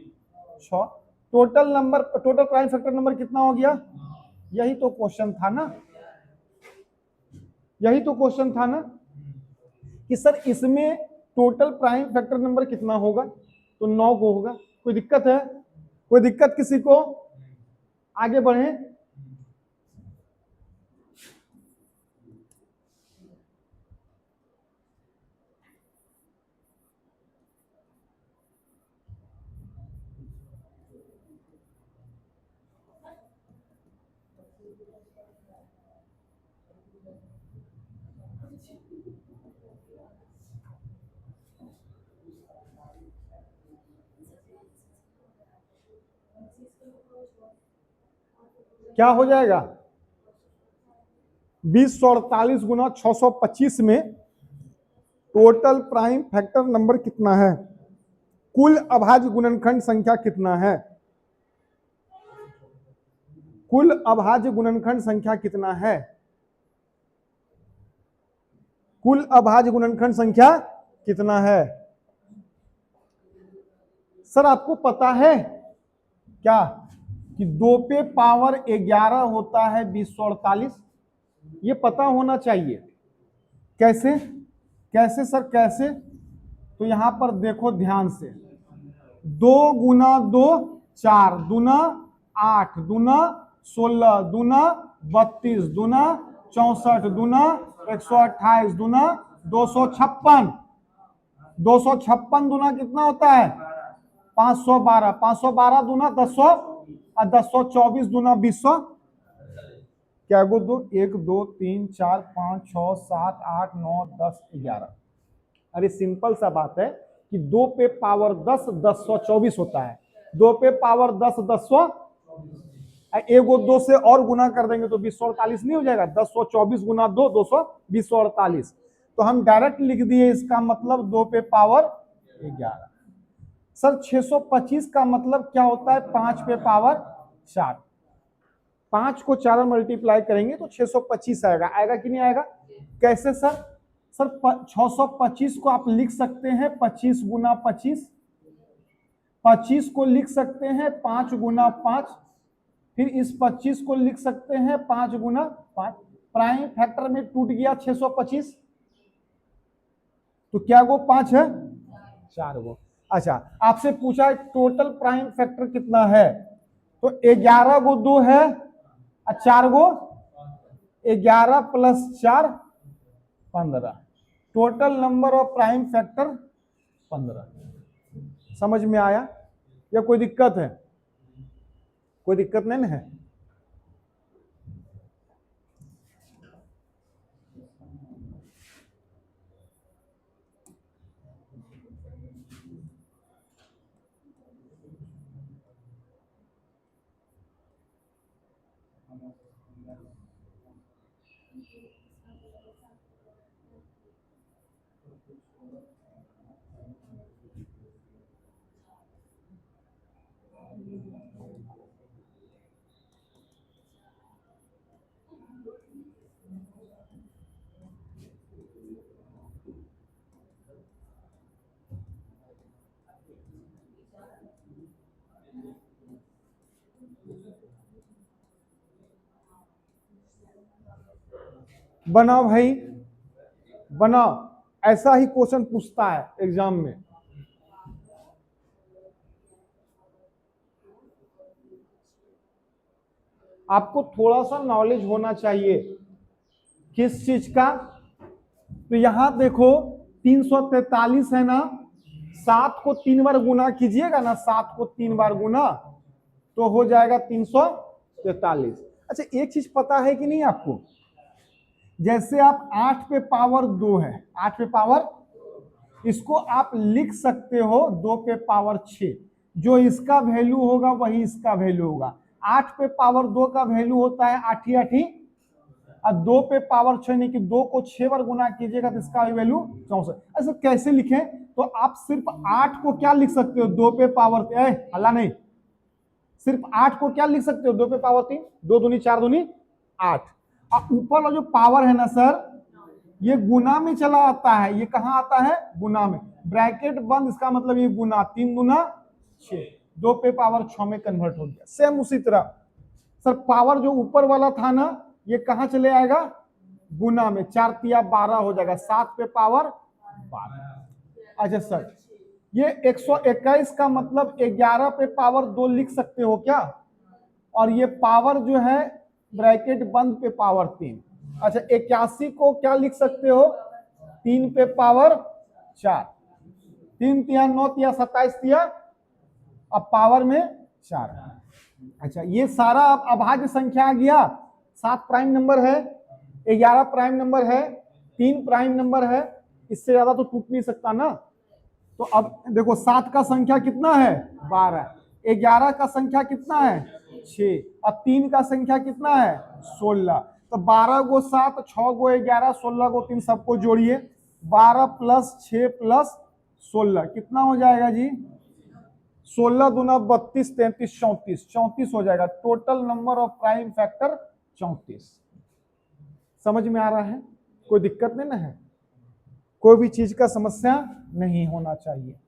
6। Total number, total prime factor number कितना हो गया? यही तो क्वेश्चन था ना, यही तो क्वेश्चन था ना कि सर इसमें टोटल प्राइम फैक्टर नंबर कितना होगा? तो 9 को होगा। कोई दिक्कत है? कोई दिक्कत किसी को? आगे बढ़े। क्या हो जाएगा? 2048 गुना 625 में टोटल प्राइम फैक्टर नंबर कितना है? कुल अभाज्य गुणनखंड संख्या कितना है? कुल अभाज्य गुणनखंड संख्या कितना है? कुल अभाज्य गुणनखंड संख्या कितना है? सर आपको पता है क्या कि 2 पे पावर 11 होता है 2048? ये पता होना चाहिए। कैसे? कैसे सर, कैसे? तो यहां पर देखो ध्यान से, 2 गुना 2 4, दूना 8, दूना 16, दूना 32, दूना 64, दूना 128, दूना 256। 256 दूना कितना होता है? 512। 512 दूना 1000 और 1024 दूना 2000। क्या गो दो? 1 2 3 4 5 6 7 8 9 10 11। अरे सिंपल सा बात है कि 2 पे पावर 10 1024 होता है। 2 पे पावर 10 1000, एगो 2 से और गुना कर देंगे तो 2048 नहीं हो जाएगा? 1024 गुना 2 200 2048। तो हम डायरेक्ट लिख दिए, इसका मतलब 2 पे पावर 11। सर 625 का मतलब क्या होता है? 5 पे पावर 4। 5 को 4 मल्टीप्लाई करेंगे तो 625 आएगा। आएगा कि नहीं आएगा? कैसे सर? सर 625 को आप लिख सकते हैं 25 गुना 25। 25 को लिख सकते हैं 5 गुना 5। फिर इस 25 को लिख सकते हैं 5 गुना 5। प्राइम फैक्टर में टूट गया 625, तो क्या वो 5 है? 4 गो। अच्छा, आपसे पूछा टोटल प्राइम फैक्टर कितना है, तो 11 गो 2 है और 4 गो 11 plus 4 15। Total number of prime factor 15। समझ में आया या कोई दिक्कत है? कोई दिक्कत नहीं ना है? बनाओ भाई, बनाओ। ऐसा ही क्वेश्चन पूछता है एग्जाम में। आपको थोड़ा सा नॉलेज होना चाहिए किस चीज का। तो यहां देखो 343 है ना, 7 को 3 बार गुना कीजिएगा ना, 7 को 3 बार गुना तो हो जाएगा 343। अच्छा एक चीज पता है कि नहीं आपको, जैसे आप 8 पे पावर 2 है, 8 पे पावर, इसको आप लिख सकते हो 2 पे पावर 6। जो इसका वैल्यू होगा वही इसका वैल्यू होगा। 8 पे पावर 2 का वैल्यू होता है 8 8, और 2 पे पावर 6 नहीं कि 2 को 6 बार गुना कीजिएगा तो इसका वैल्यू 64। ऐसा कैसे लिखें, तो आप सिर्फ 8 को क्या लिख सकते हो, 2 पे पावर, हल्ला नहीं, सिर्फ 8 को क्या लिख सकते हो, 2 पे पावर 3, 2 दूनी 4 दूनी 8। और ऊपर वाला जो पावर है ना सर, ये गुना में चला आता है। ये कहां आता है, गुना में, ब्रैकेट बंद, इसका मतलब ये गुना, 3 दूना 6, 2 पे पावर 6 में कन्वर्ट हो गया। सेम उसी तरह सर पावर जो ऊपर वाला था ना, ये कहां चले आएगा, गुना में, 4 तिया 12 हो जाएगा, 7 पे पावर 12। अच्छा सर ये 121 का मतलब 11 पे पावर 2 लिख सकते हो क्या, और ये पावर जो है ब्रैकेट बंद पे पावर 3। अच्छा 81 को क्या लिख सकते हो, 3 पे पावर 4, 3 तिया 9 तिया 27 तिया, अब पावर में 4। अच्छा ये सारा अब अभाज्य संख्या आ गया। 7 प्राइम नंबर है, 11 प्राइम नंबर है, 3 प्राइम नंबर है, इससे ज्यादा तो टूट नहीं सकता ना। तो अब देखो 7 का संख्या कितना है, 12, 11 का संख्या कितना है, 6, और 3 का संख्या कितना है, 16। तो 12 गो 7, 6 गो 11, 16 गो 3, सबको जोड़िए, 12 प्लस 6 प्लस 16 कितना हो जाएगा जी, 16 दूना 32, 33, 34, 34 हो जाएगा। Total number of prime factor 34। समझ में आ रहा है, कोई दिक्कत नहीं ना है, कोई भी चीज का समस्या नहीं होना चाहिए।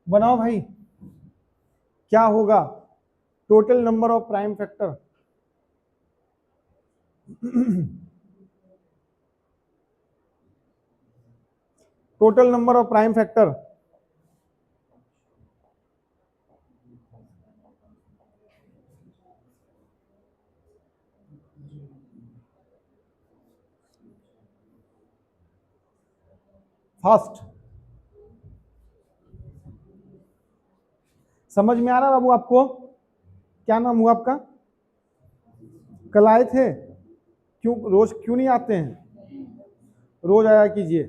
बनाओ भाई, क्या होगा total number of prime factor. Total number of prime factor, first, समझ में आ रहा है बाबू आपको, क्या नाम हुआ आपका, कल आए थे, क्यों रोज क्यों नहीं आते हैं, रोज आया कीजिए,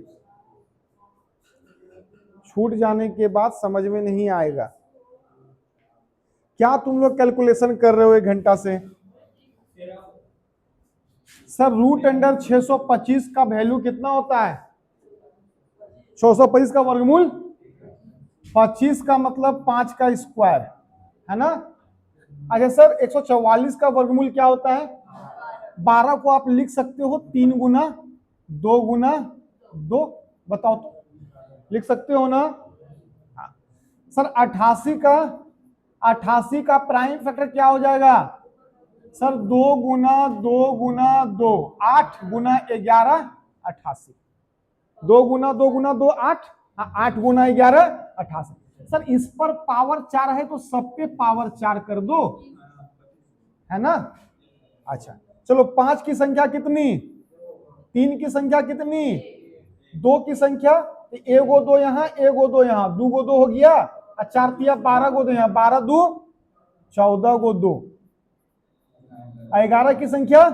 छूट जाने के बाद समझ में नहीं आएगा। क्या तुम लोग कैलकुलेशन कर रहे हो 1 घंटा से, सर रूट अंडर 625 का वैल्यू कितना होता है, 625 का वर्गमूल 25 का मतलब 5 का स्क्वायर है ना। अच्छा सर 144 का वर्गमूल क्या होता है, 12 को आप लिख सकते हो 3 गुना 2 गुना 2, बताओ तो, लिख सकते हो ना। सर 88 का प्राइम फैक्टर क्या हो जाएगा, सर 2 गुना 2 गुना 2, 8 गुना 11 88, 2 गुना 2 गुना 2 8, 8 गुना 11 88। सर इस पर पावर 4 है तो सब पे पावर 4 कर दो, है ना। अच्छा चलो 5 की संख्या कितनी, 3 की संख्या कितनी, 2 की संख्या, एगो 2 यहाँ एगो 2 यहाँ, 2 गो 2 हो गया, 4 तिया 12 गो 2 यहाँ, 12 2 14 गो 2, 11 की संख्या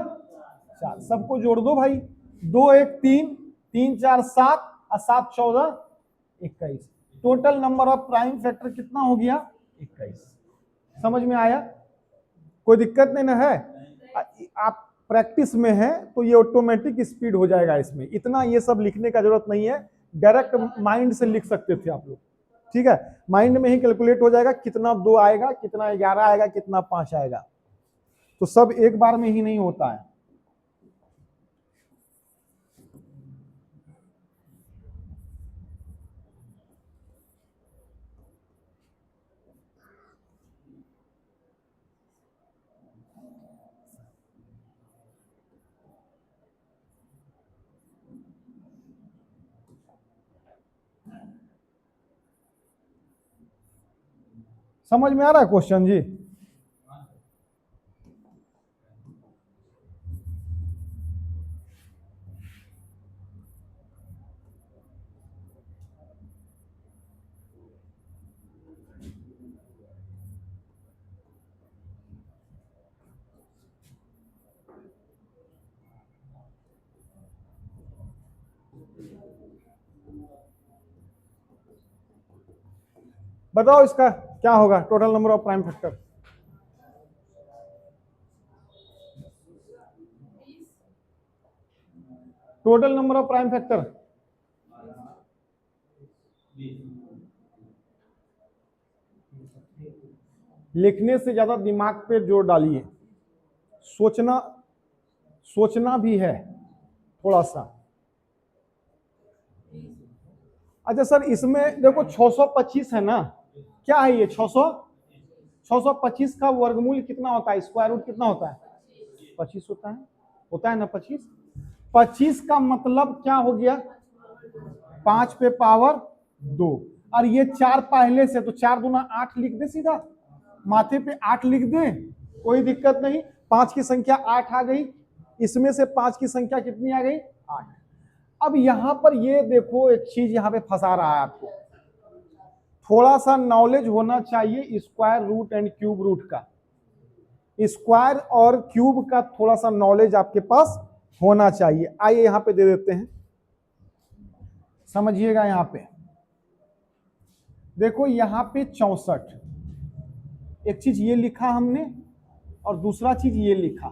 4, सबको जोड़ दो भाई, 2 1 3, 3 4 7 और 7 14 21। Total number of prime factor कितना हो गया, 21। समझ में आया? कोई दिक्कत नहीं ना है? आप प्रैक्टिस में है तो ये ऑटोमेटिक स्पीड हो जाएगा इसमें, इतना ये सब लिखने का जरूरत नहीं है, डायरेक्ट माइंड से लिख सकते थे आप लोग। ठीक है, माइंड में ही कैलकुलेट हो जाएगा कितना 2 आएगा, कितना 11 आएगा, कितना 5 आएगा, तो सब एक बार में ही नहीं होता है। समझ में आ रहा है क्वेश्चन जी? बताओ इसका क्या होगा, total number of prime factor. Total number of prime factor लिखने से ज्यादा दिमाग पे जोर डालिए, सोचना सोचना भी है थोड़ा सा। अच्छा सर, इसमें देखो 625 है ना, क्या है ये 625 का वर्गमूल कितना होता है, स्क्वायर रूट कितना होता है? 25 होता है ना 25। 25 का मतलब क्या हो गया, 5 पे पावर 2, और ये 4 पहले से, तो 4 दूना 8 लिख दे, सीधा माथे पे 8 लिख दे, कोई दिक्कत नहीं। 5 की संख्या 8 आ गई, इसमें से 5 की संख्या कितनी आ गई, 8। अब यहां पर ये देखो, एक चीज यहां पे फंसा रहा है आपको, थोड़ा सा नॉलेज होना चाहिए square root and cube root का, स्क्वायर और क्यूब का थोड़ा सा नॉलेज आपके पास होना चाहिए। आइए यहां पे दे देते हैं, समझिएगा। यहां पे देखो, यहां पे 64, एक चीज ये लिखा हमने और दूसरा चीज ये लिखा,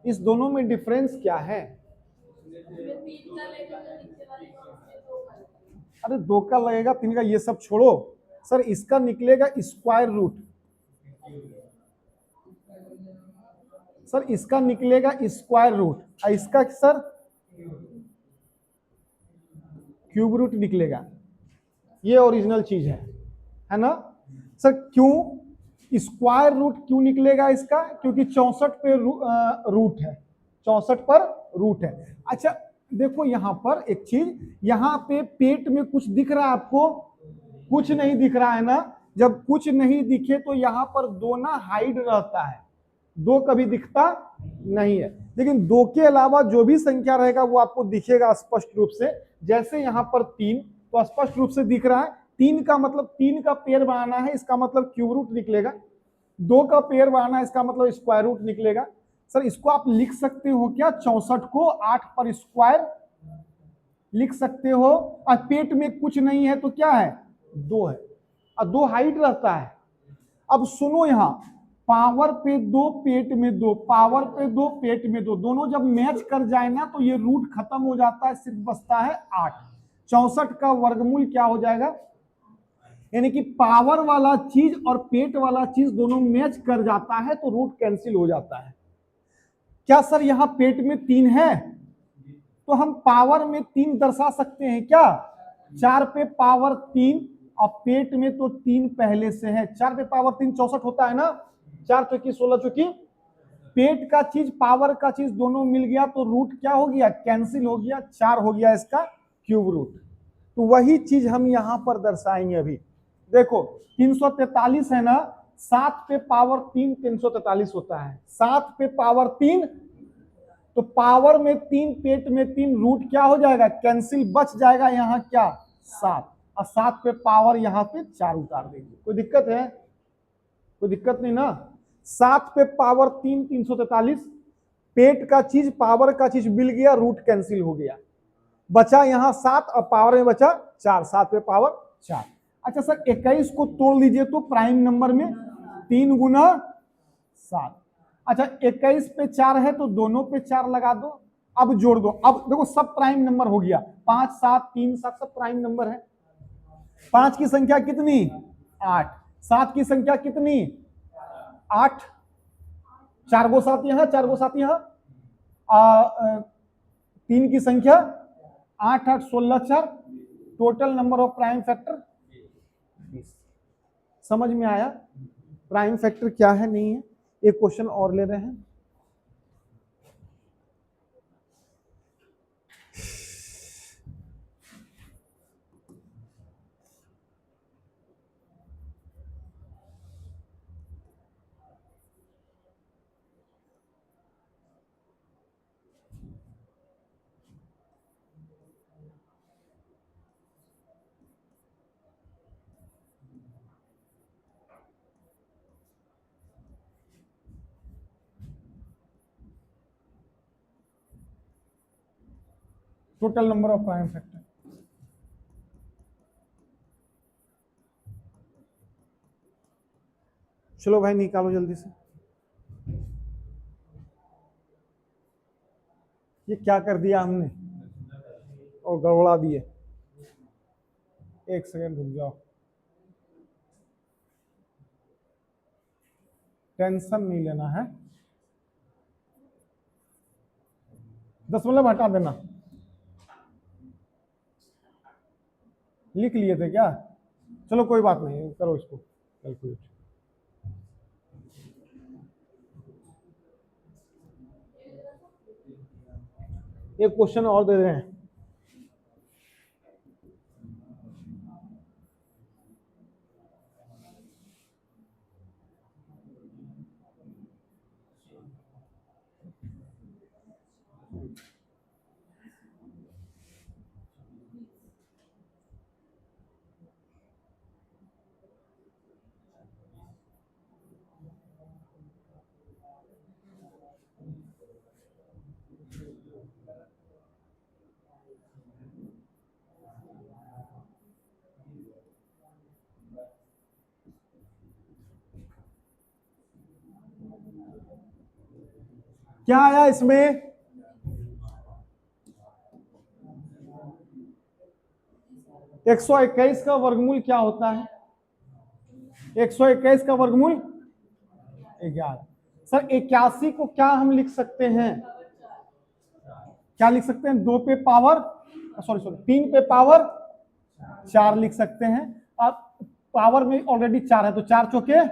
इस दोनों में डिफरेंस क्या है? अरे 2 का लगेगा, 3 का, ये सब छोड़ो सर, इसका निकलेगा स्क्वायर रूट, सर इसका निकलेगा स्क्वायर रूट, और इसका सर क्यूब रूट निकलेगा। ये ओरिजिनल चीज है ना सर? क्यों स्क्वायर रूट क्यों निकलेगा इसका? क्योंकि 64 पे रूट है, 64 पर रूट है। अच्छा देखो यहां पर एक चीज, यहां पे पेट में कुछ दिख रहा है आपको? कुछ नहीं दिख रहा है ना? जब कुछ नहीं दिखे तो यहां पर 2 ना हाइड रहता है, 2 कभी दिखता नहीं है, लेकिन 2 के अलावा जो भी संख्या रहेगा वो आपको दिखेगा स्पष्ट रूप से। जैसे यहां पर 3 तो स्पष्ट रूप से दिख रहा है, 3 का मतलब 3 का पेयर बनाना है, इसका मतलब क्यूब रूट निकलेगा। 2 का पेयर बनाना है, इसका मतलब स्क्वायर रूट निकलेगा। सर इसको आप लिख सकते हो क्या, 64 को 8 पर स्क्वायर लिख सकते हो, और पेट में कुछ नहीं है तो क्या है, 2 है, और 2 हाइट रहता है। अब सुनो, यहां पावर पे 2 पेट में 2, पावर पे 2 पेट में 2, दोनों जब मैच कर जाए ना तो ये रूट खत्म हो जाता है, सिर्फ बचता है 8। 64 का वर्गमूल क्या हो जाएगा, यानी कि पावर वाला चीज और पेट वाला चीज दोनों मैच कर जाता है तो रूट कैंसिल हो जाता है। क्या सर यहां पेट में 3 है तो हम पावर में 3 दर्शा सकते हैं क्या? 4 पे पावर 3, और पेट में तो 3 पहले से है, 4 पे पावर 3 64 होता है ना, 4 चौकी 16 चौकी, पेट का चीज पावर का चीज दोनों मिल गया तो रूट क्या हो गया, कैंसिल हो गया, 4 हो गया इसका क्यूब रूट। तो वही चीज हम यहां पर दर्शाएंगे अभी। देखो 343 है ना, 7 पे पावर 3 343 होता है, 7 पे पावर 3, तो पावर में 3 पेट में 3, रूट क्या हो जाएगा, कैंसिल, बच जाएगा यहाँ क्या, 7, और 7 पे पावर यहाँ पे 4 उतार देंगे। कोई दिक्कत है? कोई दिक्कत नहीं ना? 7 पे पावर 3 343, पेट का चीज पावर का चीज मिल गया, रूट कैंसिल हो गया, बचा यहाँ 7 और पावर में बचा 4, 7 पे पावर 4। अच्छा सर 21 को तोड़ लीजिए तो प्राइम नंबर में 3 गुना 7। अच्छा 21 पे 4 है तो दोनों पे 4 लगा दो, अब जोड़ दो। अब देखो सब प्राइम नंबर हो गया, 5 7 3 7 सब प्राइम नंबर है। 5 की संख्या कितनी? 8। 7 की संख्या कितनी? 8। 4 गो 7 यहां, 4 गो 7 यहां। 3 की संख्या 8 8 16 4। Total number of prime factor 20। समझ में आया प्राइम फैक्टर क्या है नहीं है? एक क्वेश्चन और ले रहे हैं। Total number of prime factor. चलो भाई निकालो जल्दी से। ये क्या कर दिया हमने और गड़बड़ा दिए। एक सेकंड रुक जाओ, टेंशन नहीं लेना है। 10 हटा देना। लिख लिए थे क्या? चलो कोई बात नहीं, करो इसको कैलकुलेट। एक क्वेश्चन और दे रहे हैं। क्या आया इसमें? 121 का वर्गमूल क्या होता है? 121 का वर्गमूल 11। सर 81 को क्या हम लिख सकते हैं? क्या लिख सकते हैं? 2 पे पावर सॉरी 3 पे पावर 4 लिख सकते हैं। अब पावर में ऑलरेडी 4 है तो 4 चौके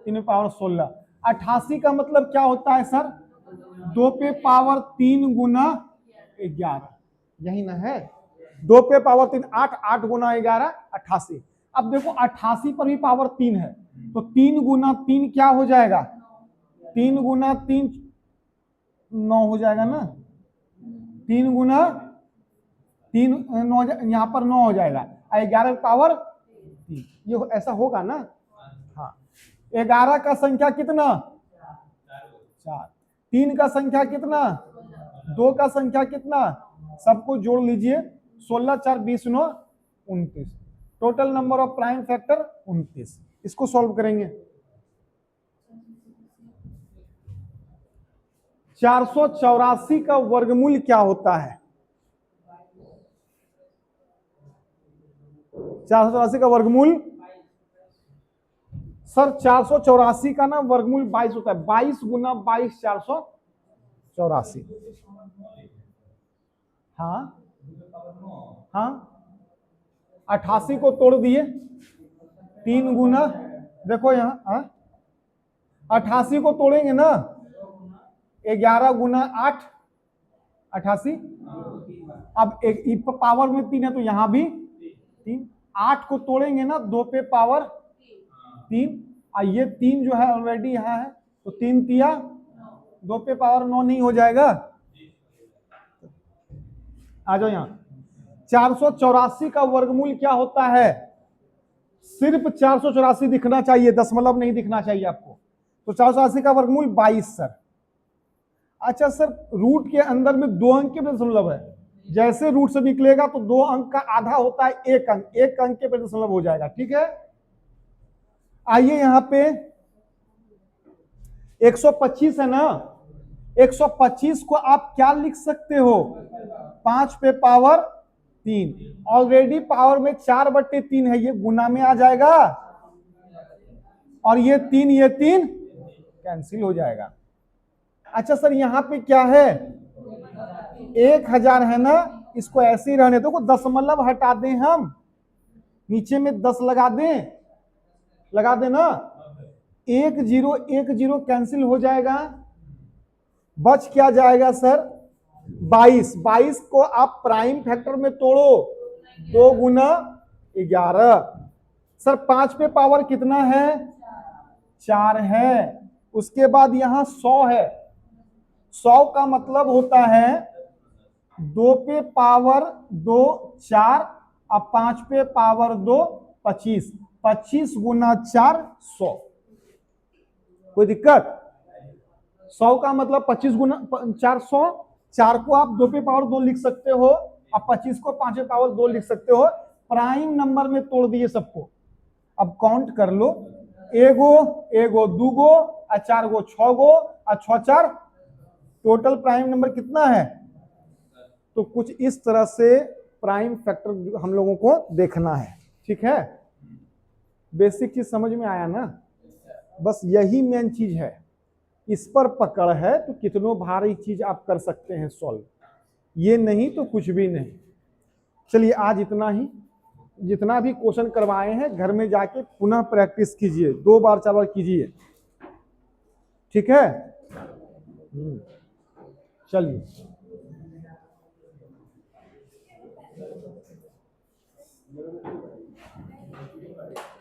3 पे पावर 16। 88 का मतलब क्या होता है सर? 2 पे पावर 3 गुना 11, यही ना है? 2 पे पावर 3 8, 8 गुना 11 88। अब देखो 88 पर भी पावर 3 है तो 3 गुना 3 क्या हो जाएगा? 3 गुना 3 9 हो जाएगा ना। 3 गुना 3 9, यहाँ पर 9 हो जाएगा। 11 पावर 3, ये ऐसा होगा ना? हाँ। 11 का संख्या कितना? 4। 3 का संख्या कितना? 2 का संख्या कितना? सबको जोड़ लीजिए। 16 4 20 9 29। Total number of prime factor 29। इसको सॉल्व करेंगे। 484 का वर्गमूल क्या होता है? 484 का वर्गमूल सर 484 का ना वर्गमूल 22 होता है। 22 गुना 22 484। हाँ हाँ 88 को तोड़ दिए 3 गुना, देखो यहाँ हाँ 88 को तोड़ेंगे ना 11 गुना 8 88। अब एक पावर में 3 है तो यहां भी 3। 8 को तोड़ेंगे ना 2 पे पावर 3, और ये 3 जो है ऑलरेडी यहां है तो 3 तिया 2 पे पावर 9 नहीं हो जाएगा? आ जाओ यहां। 484 का वर्गमूल क्या होता है? सिर्फ 484 दिखना चाहिए, दशमलव नहीं दिखना चाहिए आपको। तो 484 का वर्गमूल 22 सर। अच्छा सर रूट के अंदर में 2 अंक के दशमलव है, जैसे रूट से निकलेगा तो 2 अंक का आधा होता है 1 अंक, 1 अंक के दशमलव हो जाएगा। ठीक है, आइए यहां पे 125 है ना, 125 को आप क्या लिख सकते हो, 5 पे पावर 3। ऑलरेडी पावर में 4/3 है, ये गुना में आ जाएगा और ये 3 कैंसिल हो जाएगा। अच्छा सर यहां पे क्या है, 1000 है ना, इसको ऐसे ही रहने दो, दशमलव हटा दें, हम नीचे में 10 लगा दें ना, 1 0 कैंसिल हो जाएगा, बच क्या जाएगा सर, 22। 22 को आप प्राइम फैक्टर में तोड़ो, 2 गुना 11। सर 5 पे पावर कितना है, 4 है। उसके बाद यहां 100 है, 100 का मतलब होता है 2 पे पावर 2 4 और 5 पे पावर 2 25। 25 गुना 4 100। कोई दिक्कत, 100 का मतलब 25 गुना 400। 4 को आप 2 पे पावर 2 लिख सकते हो और 25 को 5 पे पावर 2 लिख सकते हो। प्राइम नंबर में तोड़ दिए सबको, अब काउंट कर लो, एगो दूगो और 4 गो 6 गो और 6 4, टोटल प्राइम नंबर कितना है। तो कुछ इस तरह से प्राइम फैक्टर हम लोगों को देखना है, ठीक है। बेसिक चीज समझ में आया ना, बस यही मेन चीज है, इस पर पकड़ है तो कितनों भारी चीज आप कर सकते हैं सॉल्व, ये नहीं तो कुछ भी नहीं। चलिए आज इतना ही, जितना भी क्वेश्चन करवाए हैं घर में जाके पुनः प्रैक्टिस कीजिए, 2 बार 4 बार कीजिए, ठीक है। चलिए।